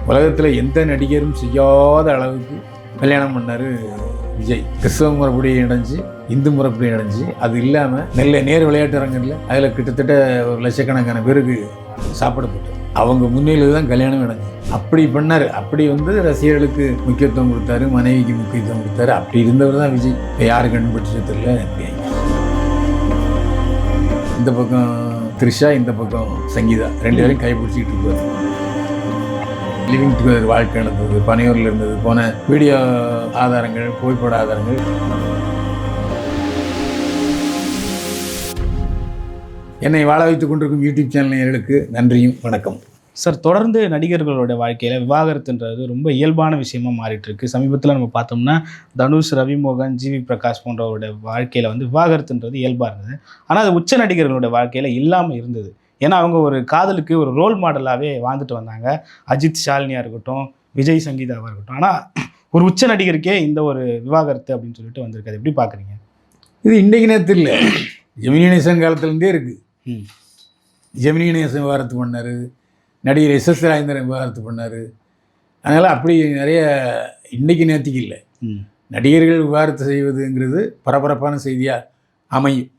உலகத்தில் எந்த நடிகரும் செய்யாத அளவுக்கு கல்யாணம் பண்ணார் விஜய். கிறிஸ்தவ முறைப்படி அடைஞ்சு, இந்து முறைப்படி அடைஞ்சு, அது இல்லாமல் நெல்லை நேர் விளையாட்டு அரங்கத்தில் அதில் கிட்டத்தட்ட ஒரு லட்சக்கணக்கான பேருக்கு சாப்பாடு போட்டார். அவங்க முன்னிலையில் தான் கல்யாணம் நடந்துச்சு. அப்படி பண்ணார். அப்படி ரசிகர்களுக்கு முக்கியத்துவம் கொடுத்தாரு, மனைவிக்கு முக்கியத்துவம் கொடுத்தாரு. அப்படி இருந்தவர் தான் விஜய். யாரு கண்டுபிடிச்சது தெரியல. இந்த பக்கம் த்ரிஷா, இந்த பக்கம் சங்கீதா, 2 பேரும் கைப்பிடிச்சிக்கிட்டு இருப்பார். லிவிங் டுகெதர் வாழ்க்கை நடந்தது, பனையூரில் இருந்தது, போன வீடியோ ஆதாரங்கள், புகைப்பட ஆதாரங்கள். என்னை வாழ வைத்துக் கொண்டிருக்கும் யூடியூப் சேனல் நேயர்களுக்கு நன்றியும் வணக்கம். சார், தொடர்ந்து நடிகர்களோட வாழ்க்கையில் விவாகரத்துன்றது ரொம்ப இயல்பான விஷயமா மாறிட்டு இருக்கு. சமீபத்தில் நம்ம பார்த்தோம்னா தனுஷ், ரவிமோகன், ஜிவி பிரகாஷ் போன்றவரோட வாழ்க்கையில் விவாகரத்துன்றது இயல்பாக இருந்தது. ஆனால் அது உச்ச நடிகர்களோட வாழ்க்கையில் இல்லாமல் இருந்தது. ஏன்னா அவங்க ஒரு காதலுக்கு ஒரு ரோல் மாடலாகவே வாழ்ந்துட்டு வந்தாங்க. அஜித், ஷாலினியாக இருக்கட்டும், விஜய், சங்கீதாவாக இருக்கட்டும். ஆனால் ஒரு உச்ச நடிகருக்கே இந்த ஒரு விவாகரத்து அப்படின்னு சொல்லிட்டு வந்திருக்கு. அது எப்படி பார்க்குறீங்க? இது இன்றைக்கு நேரத்தில் இல்லை, ஜெமினி கணேசன் காலத்துலேருந்தே இருக்குது. ஜெமினி கணேசன் விவாகரத்து பண்ணார், நடிகர் எஸ்.எஸ். ராஜேந்திரன் விவாகரத்து பண்ணார். அதனால் அப்படி நிறைய இன்றைக்கி நேரத்துக்கு இல்லை. நடிகர்கள் விவாகரத்து செய்வதுங்கிறது பரபரப்பான செய்தியாக அமையும்.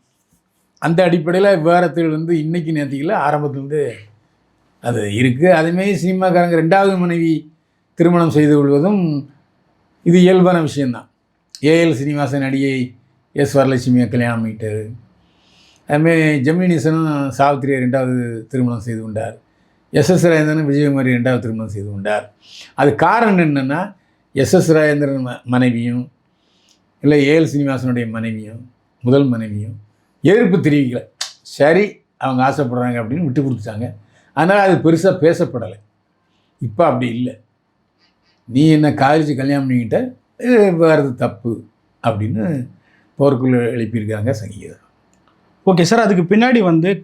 அந்த அடிப்படையில் விவாகரத்துகள் இன்றைக்கி நேரத்துக்கில் ஆரம்பத்துலேருந்து அது இருக்குது. அதேமாரி சினிமாக்காரங்க 2வது மனைவி திருமணம் செய்து கொள்வதும் இது இயல்பான விஷயந்தான். ஏஎல் சீனிவாசன் நடிகை எஸ். வரலட்சுமியை கல்யாணம் பண்ணிட்டார். அதுமாரி ஜெமினி கணேசனும் சாவித்திரியை 2வது திருமணம் செய்து கொண்டார். எஸ்.எஸ். ராஜேந்திரன் விஜயகுமாரி 2வது திருமணம் செய்து கொண்டார். அது காரணம் என்னென்னா, எஸ்.எஸ். ராஜேந்திரன் மனைவியும் இல்லை ஏஎல் சீனிவாசனுடைய மனைவியும், முதல் மனைவியும் எதிர்ப்பு தெரிவிக்கலை. சரி, அவங்க ஆசைப்படுறாங்க அப்படின்னு விட்டு கொடுத்துட்டாங்க. அதனால் அது பெருசாக பேசப்படலை. இப்போ அப்படி இல்லை. நீ என்ன காலேஜ் கல்யாணம் பண்ணிக்கிட்ட, வேறு தப்பு அப்படின்னு போர்க்குள்ள எழுப்பியிருக்காங்க சங்கீதா. ஓகே சார், அதுக்கு பின்னாடி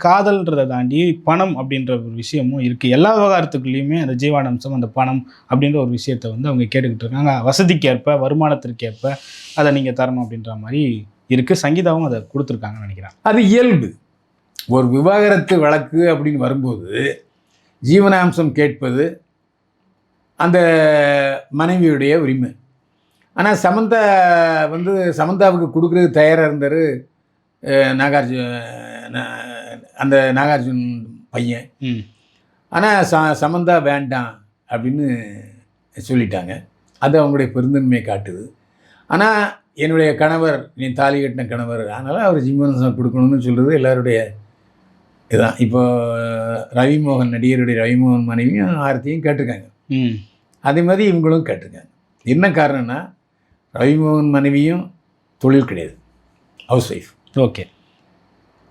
காதல்ன்றதை தாண்டி பணம் அப்படின்ற ஒரு விஷயமும் இருக்குது. எல்லா விவகாரத்துக்குள்ளேயுமே அந்த ஜீவானம்சம், அந்த பணம் அப்படின்ற ஒரு விஷயத்தை அவங்க கேட்டுக்கிட்டு இருக்காங்க. வசதிக்கேற்ப, வருமானத்திற்கேற்ப அதை நீங்கள் தரணும் அப்படின்ற மாதிரி இருக்குது. சங்கீதாவும் அதை கொடுத்துருக்காங்கன்னு நினைக்கிறேன். அது இயல்பு. ஒரு விவாகரத்து வழக்கு அப்படின்னு வரும்போது ஜீவனாம்சம் கேட்பது அந்த மனைவியுடைய உரிமை. ஆனால் சமந்தா சமந்தாவுக்கு கொடுக்குறது தயாராக இருந்தார் அந்த நாகார்ஜுன் பையன். ஆனால் சமந்தா வேண்டாம் அப்படின்னு சொல்லிட்டாங்க. அது அவங்களுடைய பெருந்தன்மையை காட்டுது. ஆனால் என்னுடைய கணவர், நீ தாலி கட்டின கணவர், அதனால் அவர் ஜீவனாம்சம் கொடுக்கணும்னு சொல்கிறது எல்லாருடைய இதுதான். இப்போ ரவிமோகன், நடிகருடைய ரவிமோகன் மனைவியும் ஆர்த்தியும் கேட்டிருக்காங்க. அதே மாதிரி இவங்களும் கேட்டிருக்காங்க. என்ன காரணம்னா, ரவிமோகன் மனைவியும் தொழில் கிடையாது, ஹவுஸ் ஒய்ஃப். ஓகே.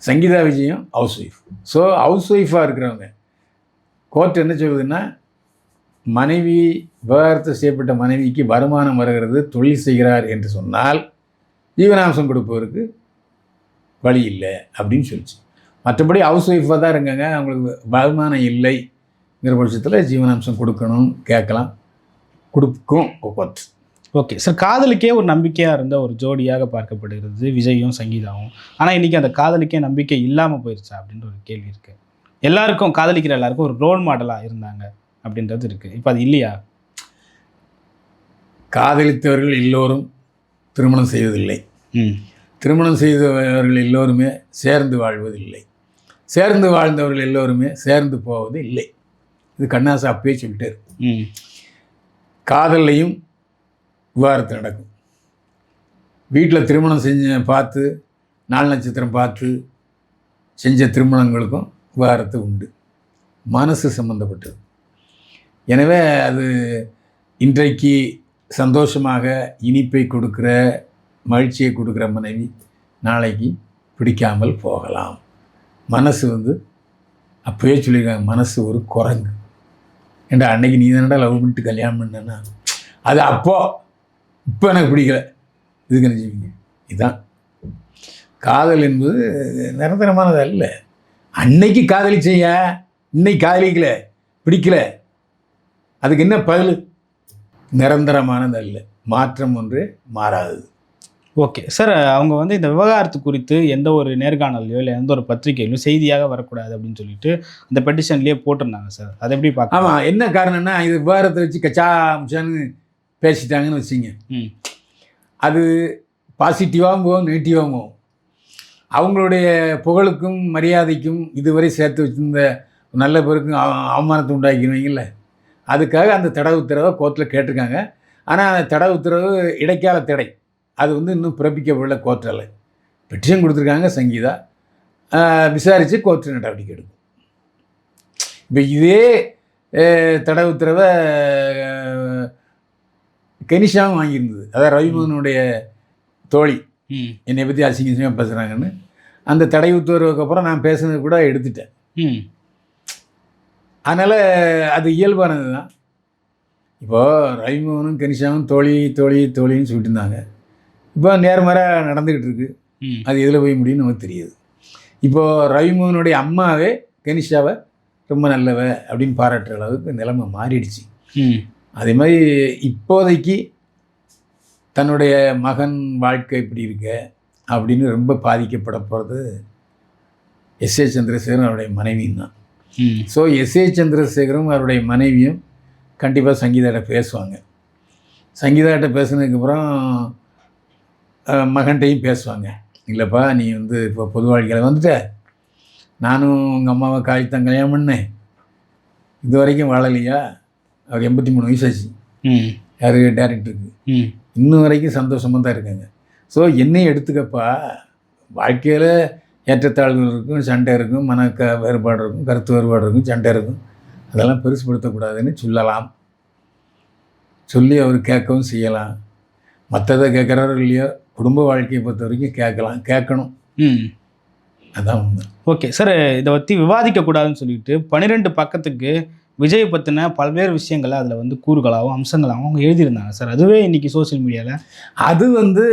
சங்கீதா விஜயும் ஹவுஸ் ஒய்ஃப். ஸோ ஹவுஸ் ஒய்ஃபாக இருக்கிறவங்க கோர்ட் என்ன சொல்லுதுன்னா, மனைவி விவாகரத்து செய்யப்பட்ட மனைவிக்கு வருமானம் வருகிறது, தொழில் செய்கிறார் என்று சொன்னால் ஜீவனாம்சம் கொடுப்பவருக்கு வழி இல்லை அப்படின்னு சொல்லிச்சு. மற்றபடி ஹவுஸ் ஒய்ஃபாக தான் இருக்காங்க, அவங்களுக்கு வருமானம் இல்லைங்கிற பட்சத்தில் ஜீவனாம்சம் கொடுக்கணும், கேட்கலாம், கொடுக்கும் கோர்ட். ஓகே சார், காதலுக்கே ஒரு நம்பிக்கையாக இருந்த ஒரு ஜோடியாக பார்க்கப்படுகிறது விஜயும் சங்கீதாவும். ஆனால் இன்றைக்கி அந்த காதலுக்கே நம்பிக்கை இல்லாமல் போயிடுச்சா அப்படின்ற ஒரு கேள்வி இருக்குது. எல்லாருக்கும், காதலிக்கிற எல்லாருக்கும் ஒரு ரோல் மாடலாக இருந்தாங்க அப்படின்றது இருக்குது. இப்போ அது இல்லையா? காதலித்தவர்கள் எல்லோரும் திருமணம் செய்வதில்லை. திருமணம் செய்தவர்கள் எல்லோருமே சேர்ந்து வாழ்வதில்லை. சேர்ந்து வாழ்ந்தவர்கள் எல்லோருமே சேர்ந்து போவது இல்லை. இது கண்ணாசா அப்பயே சொல்லிட்டார். காதல்லையும் விவாகரத்து நடக்கும். வீட்டில் திருமணம் பார்த்து 4 நட்சத்திரம் பார்த்து செஞ்ச திருமணங்களுக்கும் விவாகரத்து உண்டு. மனசு சம்பந்தப்பட்டது. எனவே அது இன்றைக்கு சந்தோஷமாக இனிப்பை கொடுக்குற, மகிழ்ச்சியை கொடுக்குற மனைவி நாளைக்கு பிடிக்காமல் போகலாம். மனசு அப்போயே சொல்லியிருக்காங்க, மனசு ஒரு குரங்கு. ஏண்டா அன்னைக்கு நீ தானடா லவ் பண்ணிட்டு கல்யாணம் பண்ணேன்னா, அது இப்போ எனக்கு பிடிக்கல, இதுக்கு என்ன செய்வீங்க? இதுதான் காதல் என்பது. நிரந்தரமானது அல்ல. அன்னைக்கு காதலிச்சைய, இன்னைக்கு காதலிக்கல, பிடிக்கல, அதுக்கு என்ன பதில்? நிரந்தரமானது அல்ல. மாற்றம் ஒன்று மாறாதது. ஓகே சார், அவங்க வந்து இந்த விவகாரத்து குறித்து எந்த ஒரு நேர்காணலையோ இல்லை எந்த ஒரு பத்திரிகையிலும் செய்தியாக வரக்கூடாது அப்படின்னு சொல்லிட்டு அந்த பெட்டிஷன்லேயே போட்டிருந்தாங்க சார். அதை எப்படி பார்க்க? ஆமாம், என்ன காரணம்னா இது விவகாரத்தை வச்சு கச்சா முச்சான்னு பேசிட்டாங்கன்னு வச்சுங்க. அது பாசிட்டிவாகவும் போகும், நெகட்டிவாகவும் போகும். அவங்களுடைய புகழுக்கும் மரியாதைக்கும் இதுவரை சேர்த்து வச்சிருந்த நல்ல பேருக்கும் அவமானத்தை உண்டாக்கிடுவீங்கல்ல, அதுக்காக அந்த தடை உத்தரவை கோர்ட்டில் கேட்டிருக்காங்க. ஆனால் அந்த தடை உத்தரவு இடைக்கால தடை, அது வந்து இன்னும் பிறப்பிக்கப்படல கோர்ட்டால். பெட்டிஷன் கொடுத்துருக்காங்க சங்கீதா, விசாரித்து கோர்ட்டு நடவடிக்கை எடுக்கும். இப்போ இதே தடை உத்தரவை கெனிஷாவும் வாங்கியிருந்தது. அதாவது ரவிமோகனுடைய தோழி என்னை பற்றி அசிங்கமாக பேசுகிறாங்கன்னு அந்த தடை உத்தரவுக்கு அப்புறம் நான் பேசுனது கூட எடுத்துட்டேன். அதனால் அது இயல்பானது தான். இப்போது ரவிமோகனும் கெனிஷாவும் தோழி தோழி தோழின்னு சொல்லிட்டு இருந்தாங்க. இப்போ நேர்மாறாக நடந்துக்கிட்டு இருக்கு. அது எதில் போய் முடியும்னு நமக்கு தெரியுது. இப்போது ரவிமோகனுடைய அம்மாவே கெனிஷாவை ரொம்ப நல்லவ அப்படின்னு பாராட்டுற அளவுக்கு நிலைமை மாறிடுச்சு. அதே மாதிரி இப்போதைக்கு தன்னுடைய மகன் வாழ்க்கை இப்படி இருக்க அப்படின்னு ரொம்ப பாதிக்கப்பட போகிறது எஸ்ஏ சந்திரசேகரும் அவருடைய மனைவியும் தான். ஸோ எஸ்ஏ சந்திரசேகரும் அவருடைய மனைவியும் கண்டிப்பாக சங்கீதாட்ட பேசுவாங்க. சங்கீதாட்ட பேசுனதுக்கப்புறம் மகன்கிட்டையும் பேசுவாங்க. இல்லைப்பா, நீ வந்து இப்போ பொது வாழ்க்கையில் வந்துட்ட, நானும் உங்கள் அம்மாவை காய்த்தான் கல்யாணம் பண்ணேன், இது வரைக்கும் வாழலையா? அவர் 83 வயசாச்சு. யார்? டேரக்டருக்கு. இன்னும் வரைக்கும் சந்தோஷமாக தான் இருக்காங்க. ஸோ என்னையும் எடுத்துக்கப்பா, வாழ்க்கையில் ஏற்றத்தாழ்வுகள் இருக்கும், சண்டை இருக்கும், வேறுபாடு இருக்கும், கருத்து வேறுபாடு இருக்கும், சண்டை இருக்கும். அதெல்லாம் பெருசுப்படுத்தக்கூடாதுன்னு சொல்லலாம். சொல்லி அவர் கேட்கவும் செய்யலாம். மற்றதை கேட்குறாரோ இல்லையோ, குடும்ப வாழ்க்கையை பொறுத்த வரைக்கும் கேட்கணும். அதான் உண்மை. ஓகே சார், இதை பற்றி விவாதிக்கக்கூடாதுன்னு சொல்லிட்டு 12 பக்கத்துக்கு விஜய் பற்றின பல்வேறு விஷயங்களை அதில் வந்து கூறுகளாகவும் அம்சங்களாகவும் அவங்க எழுதியிருந்தாங்க சார். அதுவே இன்றைக்கி சோசியல் மீடியாவில் அது வந்து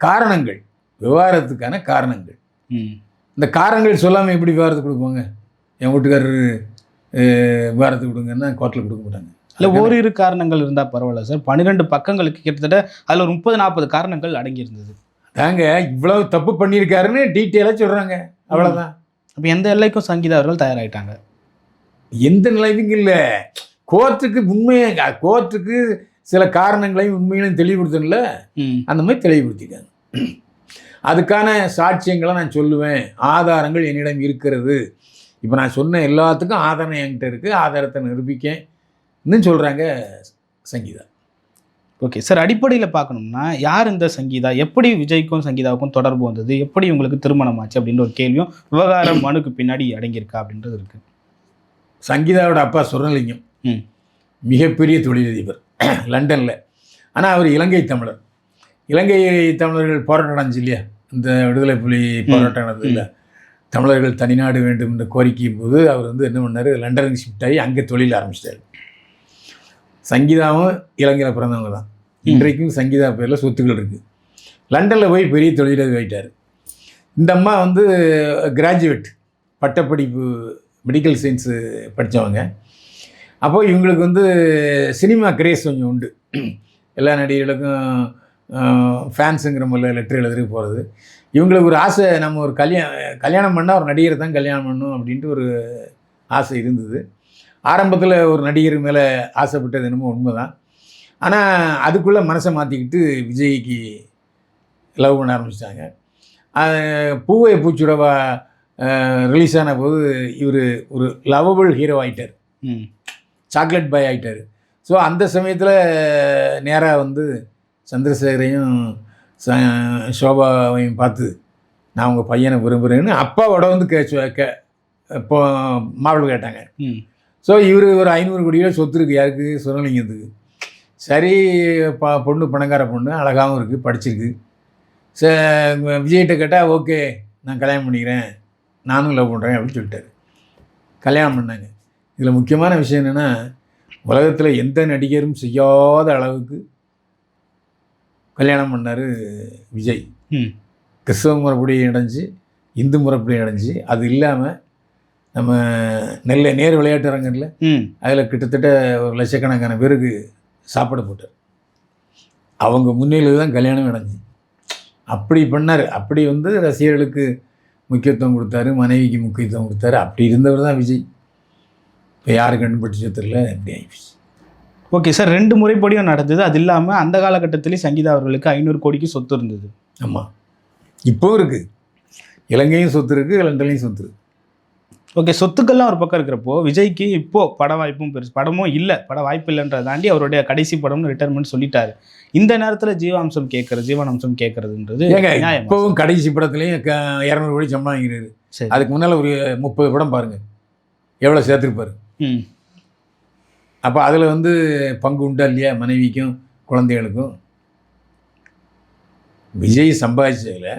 காரணங்கள், விவகாரத்துக்கான காரணங்கள். இந்த காரணங்கள் சொல்லாமல் எப்படி விவகாரத்தை கொடுப்பாங்க? என் வீட்டுக்காரர் விவகாரத்துக்கு கொடுங்கன்னா கோர்ட்டில் கொடுக்க மாட்டாங்க. இல்லை, ஓரிரு காரணங்கள் இருந்தால் பரவாயில்ல சார். 12 பக்கங்களுக்கு கிட்டத்தட்ட அதில் ஒரு 30-40 காரணங்கள் அடங்கியிருந்தது. தாங்க இவ்வளவு தப்பு பண்ணியிருக்காருன்னு டீட்டெயிலாக சொல்கிறாங்க, அவ்வளோதான். அப்போ எந்த எல்லைக்கும் சங்கீதா அவர்கள் தயாராகிட்டாங்க. எந்த நிலைமைக்கும் இல்லை, கோர்ட்டுக்கு உண்மையை, கோர்ட்டுக்கு சில காரணங்களையும் உண்மைகளையும் தெளிவுபடுத்தணும்ல, அந்த மாதிரி தெளிவுபடுத்திட்டாங்க. அதுக்கான சாட்சியங்களை நான் சொல்லுவேன், ஆதாரங்கள் என்னிடம் இருக்கிறது. இப்போ நான் சொன்ன எல்லாத்துக்கும் ஆதாரம் என்கிட்ட இருக்குது, ஆதாரத்தை நிரூபிக்கன்னு சொல்கிறாங்க சங்கீதா. ஓகே சார், அடிப்படையில் பார்க்கணும்னா யார் இந்த சங்கீதா, எப்படி விஜய்க்கும் சங்கீதாவுக்கும் தொடர்பு வந்தது, எப்படி உங்களுக்கு திருமணம் ஆச்சு அப்படின்ற ஒரு கேள்வியும் விவகாரம் மனுக்கு பின்னாடி அடங்கியிருக்கா அப்படின்றது இருக்குது. சங்கீதாவோட அப்பா சுரலிங்கம் மிகப்பெரிய தொழிலதிபர் லண்டனில். ஆனால் அவர் இலங்கை தமிழர். இலங்கை தமிழர்கள் போராட்டம் நடந்துச்சு இல்லையா, இந்த விடுதலை புலி போராட்டம் நடந்தது இல்லை, தமிழர்கள் தனிநாடு வேண்டும் என்ற கோரிக்கை போது அவர் வந்து என்ன பண்ணார், லண்டனுக்கு ஷிஃப்ட் ஆகி அங்கே தொழில் ஆரம்பிச்சிட்டார். சங்கீதாவும் இலங்கையில் பிறந்தவங்க தான். இன்றைக்கும் சங்கீதா பேரில் சொத்துக்கள் இருக்குது. லண்டனில் போய் பெரிய தொழிலதிபர் ஆகிட்டார். இந்த அம்மா வந்து கிராஜுவேட், பட்டப்படிப்பு மெடிக்கல் சயின்ஸு படித்தவங்க. அப்போது இவங்களுக்கு வந்து சினிமா கிரேஸ் கொஞ்சம் உண்டு. எல்லா நடிகர்களுக்கும் ஃபேன்ஸுங்கிற முறையில் லெட்டர் எழுதுறதுக்கு போகிறது. இவங்களுக்கு ஒரு ஆசை, நம்ம ஒரு கல்யாணம் பண்ணால் ஒரு நடிகரை தான் கல்யாணம் பண்ணணும் அப்படின்ட்டு ஒரு ஆசை இருந்தது. ஆரம்பத்தில் ஒரு நடிகர் மேலே ஆசைப்பட்டது என்னமோ உண்மை தான். ஆனால் அதுக்குள்ளே மனசை மாற்றிக்கிட்டு விஜய்க்கு லவ் பண்ண ஆரம்பிச்சிட்டாங்க. பூவை பூச்சுடவா ரிலீஸ் ஆன போது இவர் ஒரு லவபிள் ஹீரோ ஆகிட்டார், சாக்லேட் பாய் ஆகிட்டார். ஸோ அந்த சமயத்தில் நேராக வந்து சந்திரசேகரையும் சோபாவையும் பார்த்து நான் உங்கள் பையனை விரும்புகிறேன்னு அப்பாவோட வந்து இப்போ மாப்பிள்ளை கேட்டாங்க. ஸோ இவர் ஒரு 500 கோடி ரூபா சொத்து இருக்குது, யாருக்கு? சுரலிங்கத்துக்கு. சரி, பொண்ணு பணக்கார பொண்ணு, அழகாகவும் இருக்குது, படிச்சிருக்கு. விஜய்கிட்ட கேட்டால் ஓகே நான் கல்யாணம் பண்ணிக்கிறேன், நானும் லவ் பண்ணுறேன் அப்படின்னு சொல்லிட்டாரு. கல்யாணம் பண்ணாங்க. இதில் முக்கியமான விஷயம் என்னென்னா, உலகத்தில் எந்த நடிகரும் செய்யாத அளவுக்கு கல்யாணம் பண்ணார் விஜய். கிறிஸ்தவ முறைப்படி அடைஞ்சு, இந்து முறைப்படி அடைஞ்சு, அது இல்லாமல் நம்ம நேர் விளையாட்டு அரங்கில் அதில் கிட்டத்தட்ட ஒரு லட்சக்கணக்கான பேருக்கு சாப்பாடு போட்டார். அவங்க முன்னிலையில் தான் கல்யாணம் அடைஞ்சு. அப்படி பண்ணார். அப்படி வந்து ரசிகர்களுக்கு முக்கியத்துவம் கொடுத்தாரு, மனைவிக்கு முக்கியத்துவம் கொடுத்தாரு. அப்படி இருந்தவர் தான் விஜய். இப்போ யாரு கண்டுபிடிச்சோ தெரியல, எப்படி ஆகிடுச்சு. ஓகே சார், 2 முறைப்படியும் நடந்தது. அது இல்லாமல் அந்த காலகட்டத்திலேயே சங்கீதா அவர்களுக்கு 500 கோடிக்கு சொத்து இருந்தது. ஆமாம், இப்போவும் இருக்குது. இலங்கையும் சொத்து இருக்குது, லண்டன்லையும் சொத்து இருக்குது. ஓகே, சொத்துக்கள்லாம் ஒரு பக்கம் இருக்கிறப்போ விஜய்க்கு இப்போது பட வாய்ப்பும் பெருசு, படமும் இல்லை, பட வாய்ப்பு இல்லைன்றதை தாண்டி அவருடைய கடைசி படம்னு ரிட்டைர்மெண்ட் சொல்லிட்டாரு. இந்த நேரத்தில் ஜீவாம்சம் கேட்கறதுன்றது இப்போவும் கடைசி படத்துலையும் 200 கோடி சம்பளம் வாங்கிறாரு. அதுக்கு முன்னால் ஒரு 30 படம் பாருங்கள், எவ்வளோ சேர்த்துருப்பாரு. அப்போ அதில் வந்து பங்கு உண்டா இல்லையா மனைவிக்கும் குழந்தைகளுக்கும்? விஜய் சம்பாதிச்சதில்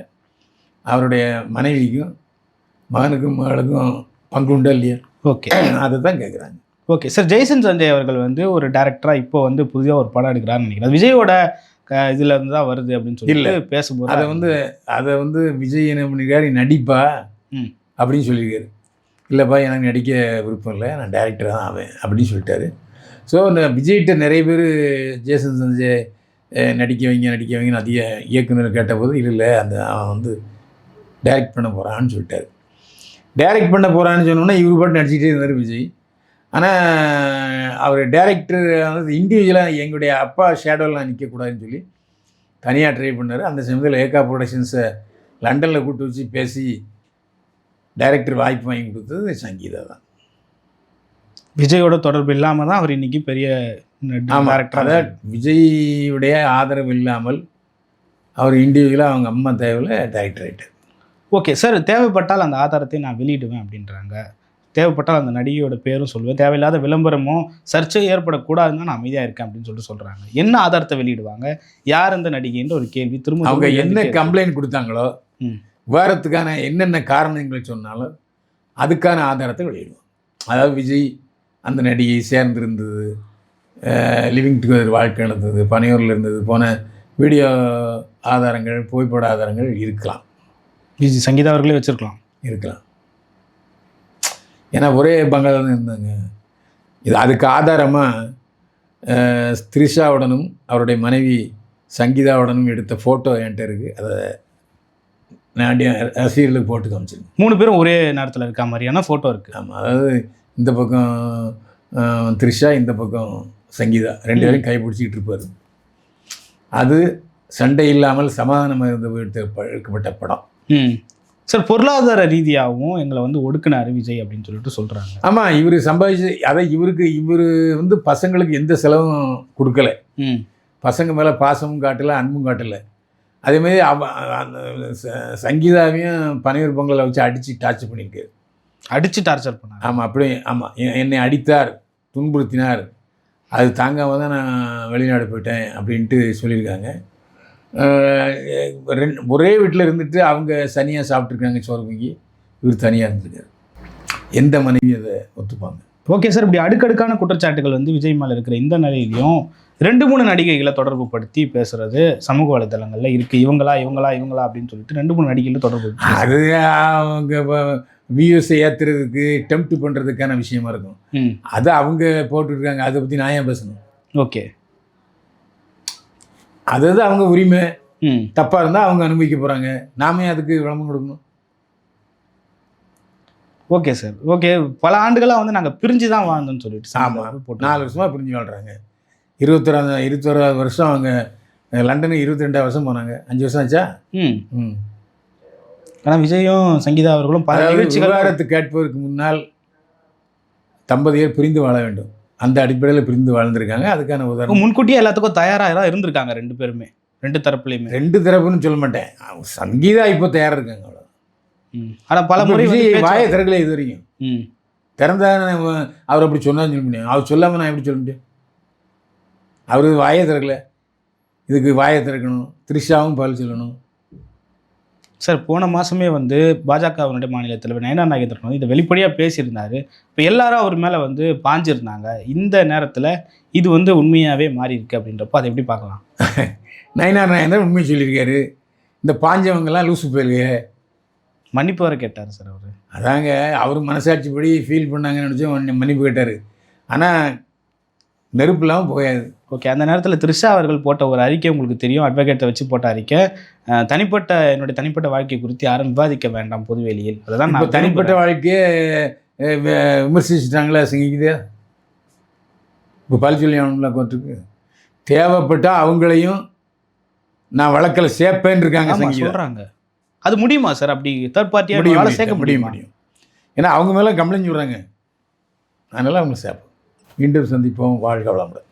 அவருடைய மனைவிக்கும் மகனுக்கும் மகளுக்கும் பங்கு உண்டா இல்லையா? ஓகே, அதை தான் கேட்குறாங்க. ஓகே சார், ஜெய்சன் சஞ்சய் அவர்கள் வந்து ஒரு டேரக்டராக இப்போ வந்து புதிதாக ஒரு படம் எடுக்கிறான்னு நினைக்கிறேன். விஜயோட இதில் இருந்து தான் வருது அப்படின்னு சொல்லி பேசும்போது அதை வந்து விஜய் என்ன பண்ணியிருக்காரு, நடிப்பா அப்படின்னு சொல்லியிருக்காரு. இல்லைப்பா, எனக்கு நடிக்க விருப்பம் இல்லை, நான் டேரக்டர் தான் ஆவேன் அப்படின்னு சொல்லிட்டாரு. ஸோ இந்த விஜய்கிட்ட நிறைய பேர் ஜெய்சன் சஞ்சய் நடிக்க வைங்கன்னு அதிக இயக்குனர் கேட்டபோது இல்லை அவன் வந்து டைரக்ட் பண்ண போகிறான்னு சொல்லிட்டாரு. டைரக்ட் பண்ண போகிறான்னு சொன்னோன்னா இவர் பாட்டு நடிச்சிக்கிட்டே இருந்தார் விஜய். ஆனால் அவர் டைரக்டர் வந்து இண்டிவிஜுவலாக எங்களுடைய அப்பா ஷேடோவில் நான் நிற்கக்கூடாதுன்னு சொல்லி தனியாக ட்ரை பண்ணார். அந்த சமயத்தில் ஏகா ப்ரொடக்ஷன்ஸை லண்டனில் கூப்பிட்டு வச்சு பேசி டைரக்டர் வாய்ப்பு வாங்கி கொடுத்தது சங்கீதா தான். விஜயோட தொடர்பு இல்லாமல் தான் அவர் இன்றைக்கி பெரிய டேரக்டர். அதாவது விஜய்யுடைய ஆதரவு இல்லாமல் அவர் இண்டிவிஜுவலாக அவங்க அம்மா தேவையில் டைரக்டர் ஆகிட்டார். ஓகே சார், தேவைப்பட்டால் அந்த ஆதாரத்தை நான் வெளியிடுவேன் அப்படின்றாங்க. தேவைப்பட்டால் அந்த நடிகையோட பேரும் சொல்லுவேன், தேவையில்லாத விளம்பரமோ சர்ச்சை ஏற்படக்கூடாதுன்னு நான் அமைதியாக இருக்கேன் அப்படின்னு சொல்லிட்டு சொல்கிறாங்க. என்ன ஆதாரத்தை வெளியிடுவாங்க, யார் அந்த நடிகைன்ற ஒரு கேள்வி திரும்ப அவங்க என்ன கம்ப்ளைண்ட் கொடுத்தாங்களோ, விவாதத்துக்கான என்னென்ன காரணங்கள் சொன்னாலும் அதுக்கான ஆதாரத்தை வெளியிடுவோம். அதாவது விஜய் அந்த நடிகை சேர்ந்திருந்தது, லிவிங் டுகெதர் வாழ்க்கை நடந்தது, பனையூரில் இருந்தது போன வீடியோ ஆதாரங்கள், புகைப்பட ஆதாரங்கள் இருக்கலாம். விஜய் சங்கீதா அவர்களே இருக்கலாம். ஏன்னா ஒரே பங்களாக தான் இருந்தாங்க. இது அதுக்கு ஆதாரமாக த்ரிஷாவுடனும் அவருடைய மனைவி சங்கீதாவுடனும் எடுத்த ஃபோட்டோ என்கிட்ட இருக்குது. அதை நான் ரசிகர்களுக்கு போட்டு காமிச்சிருக்கேன். 3 பேரும் ஒரே நேரத்தில் இருக்க மாதிரியான ஃபோட்டோ இருக்குது. ஆமாம், அதாவது இந்த பக்கம் த்ரிஷா, இந்த பக்கம் சங்கீதா, 2 பேரும் கைப்பிடிச்சிக்கிட்டு இருப்பார். அது சண்டை இல்லாமல் சமாதானமாக இருந்து எடுக்கப்பட்ட படம். சார், பொருளாதார ரீதியாகவும் எங்களை வந்து ஒடுக்கினார் விஜய் அப்படின்னு சொல்லிட்டு சொல்கிறாங்க. ஆமாம், இவர் சம்பாதிச்சு அதை இவர் வந்து பசங்களுக்கு எந்த செலவும் கொடுக்கல, பசங்க மேலே பாசமும் காட்டலை, அன்பும் காட்டலை. அதேமாதிரி அந்த சங்கீதாவையும் பனையூர் பொங்கலை வச்சு அடித்து டார்ச்சர் பண்ணியிருக்காரு. டார்ச்சர் பண்ணார். ஆமாம், அப்படியே. ஆமாம், என்னை அடித்தார், துன்புறுத்தினார், அது தாங்காமல் தான் நான் வெளிநாடு போயிட்டேன் அப்படின்ட்டு சொல்லியிருக்காங்க. ஒரே வீட்டில் இருந்துட்டு அவங்க தனியாக சாப்பிட்ருக்காங்க சோறு பொங்கி, இவர் தனியாக இருந்திருக்காரு. எந்த மனைவி அதை ஒத்துப்பாங்க? ஓகே சார், இப்படி அடுக்கடுக்கான குற்றச்சாட்டுகள் வந்து விஜய் மேலே இருக்கிற இந்த நிலையிலையும் 2-3 நடிகைகளை தொடர்பு படுத்தி பேசுறது சமூக வலைதளங்களில் இருக்குது. இவங்களா அப்படின்னு சொல்லிட்டு 2-3 நடிகைகளை தொடர்பு. அது அவங்க வியூஸை ஏற்றுறதுக்கு டெம்ப்ட் பண்ணுறதுக்கான விஷயமா இருக்கும். அது அவங்க போட்டுருக்காங்க, அதை பற்றி நான் ஏன் பேசணும்? ஓகே, அதாவது அவங்க உரிமை. தப்பாக இருந்தால் அவங்க அனுபவிக்க போகிறாங்க, நாமே அதுக்கு விளம்பரம் கொடுக்கணும். Okay sir, okay. பல ஆண்டுகளாக வந்து நாங்கள் பிரிஞ்சு தான் வாழ்ந்தோம்னு சொல்லிட்டு. ஆமாம், 4 வருஷமாக பிரிஞ்சு வாழ்கிறாங்க. 21 வருஷம் அவங்க லண்டனுக்கு 22 வருஷம் போனாங்க. 5 வருஷம் ஆச்சா? ஆனால் விஜயும் சங்கீதா அவர்களும் பல விவகாரத்து கேட்பதற்கு முன்னால் தம்பதியர் பிரிந்து வாழ வேண்டும், அந்த அடிப்படையில் பிரிந்து வாழ்ந்திருக்காங்க. அதுக்கான உதாரணம் முன்கூட்டியே எல்லாத்துக்கும் தயாராக இருந்திருக்காங்க 2 பேருமே, 2 தரப்புலையுமே. 2 தரப்புன்னு சொல்ல மாட்டேன், சங்கீதா இப்போ தயாராக இருக்காங்க, அவ்வளோ. ஆனால் பல முறை வாயை திறக்கல இது வரைக்கும். திறந்தான அவர் அப்படி சொன்னான்னு சொல்ல முடியும், அவர் சொல்லாமல் நான் எப்படி சொல்ல முடியும்? அவர் வாயை திறக்கல, இதுக்கு வாயை திறக்கணும், த்ரிஷாவும் பதில் சொல்லணும். சார், போன மாதமே வந்து பாஜகவினுடைய மாநில தலைவர் நயனா நாகேந்திரன் வந்து இதை வெளிப்படையாக பேசியிருந்தார். இப்போ எல்லாரும் அவர் மேலே வந்து பாஞ்சிருந்தாங்க. இந்த நேரத்தில் இது வந்து உண்மையாகவே மாறி இருக்கு அப்படின்றப்போ அதை எப்படி பார்க்கலாம்? நயனா நாகேந்திரன் உண்மையை சொல்லியிருக்காரு. இந்த பாஞ்சவங்கெல்லாம் லூசு போயிருக்கு, மன்னிப்பு வர கேட்டார் சார் அவர். அதாங்க, அவர் மனசாட்சிப்படி ஃபீல் பண்ணாங்கன்னு நினச்சோம், மன்னிப்பு கேட்டார். ஆனால் நெருப்பு இல்லாமல் போயாது. ஓகே, அந்த நேரத்தில் த்ரிஷா அவர்கள் போட்ட ஒரு அறிக்கை உங்களுக்கு தெரியும், அட்வொகேட்டை வச்சு போட்ட அறிக்கை. என்னுடைய தனிப்பட்ட வாழ்க்கை குறித்து யாரும் விவாதிக்க வேண்டாம் பொதுவெளியில். அதுதான் இப்போ நான் தனிப்பட்ட வாழ்க்கையே விமர்சிச்சுட்டாங்களே சிங்கிக்குது. இப்போ பழிச்சொல்லியானலாம் கொண்டுருக்கு. தேவைப்பட்டால் அவங்களையும் நான் வழக்கில் சேர்ப்பேன்னு இருக்காங்க சொல்கிறாங்க. அது முடியுமா சார்? அப்படி தேர்ட் பார்ட்டியாக சேர்க்க முடியும். ஏன்னா அவங்க மேலே கம்ப்ளைண்ட் சொல்கிறாங்க, அதனால் அவங்க சேர்ப்போம். மீண்டும் சந்திப்போம். வாழ்க வளமுடன்.